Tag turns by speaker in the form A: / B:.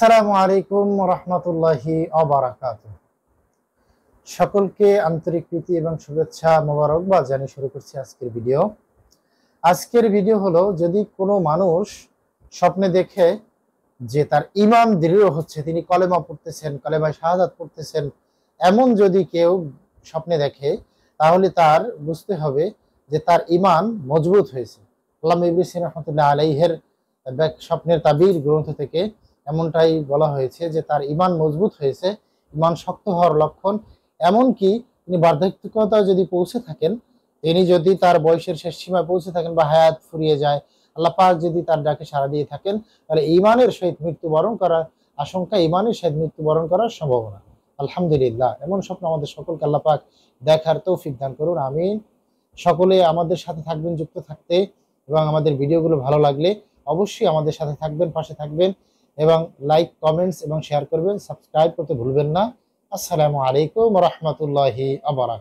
A: আসসালামু আলাইকুম রহমতুল্লাহি ওয়াবারাকাতুহু। সকলকে আন্তরিক প্রীতি এবং শুভেচ্ছা মোবারকবাদ জানিয়ে শুরু করছি আজকের ভিডিও হলো, যদি কোনো মানুষ স্বপ্নে দেখে যে তার ঈমান দৃঢ় হচ্ছে, তিনি কলেমা পড়তেছেন, কলেমায়ে শাহাদাত পড়তেছেন, এমন যদি কেউ স্বপ্নে দেখে, তাহলে তার বুঝতে হবে যে তার ঈমান মজবুত হয়েছে। আল্লামা ইবনে সিনা রাহমাতুল্লাহ আলাইহির স্বপ্নের তাবির গ্রন্থ থেকে এমনটাই বলা হয়েছে যে তার ঈমান মজবুত হয়েছে, ঈমান শক্ত হওয়ার লক্ষণ। এমনকি তিনি বার্ধক্যতায় যদি পৌঁছে থাকেন, তিনি যদি তার বয়সের শেষ সীমায় পৌঁছে থাকেন বা হায়াত ফুরিয়ে যায়, আল্লাহ পাক যদি তার ডাকে সাড়া দিয়ে থাকেন, তাহলে ঈমানের সহিত মৃত্যুবরণ করার আশঙ্কা, ঈমানের সহিত মৃত্যুবরণ করার সম্ভাবনা। আলহামদুলিল্লাহ, এমন স্বপ্ন আমাদের সকলকে আল্লাহ পাক দেখার তৌফিক দান করুন, আমিন। সকলে আমাদের সাথে থাকবেন, যুক্ত থাকতে, এবং আমাদের ভিডিওগুলো ভালো লাগলে অবশ্যই আমাদের সাথে থাকবেন, পাশে থাকবেন, এবং লাইক, কমেন্টস এবং শেয়ার করবেন, সাবস্ক্রাইব করতে ভুলবেন না। আসসালামু আলাইকুম রহমতুল্লাহি ওয়া বারাকাতুহু।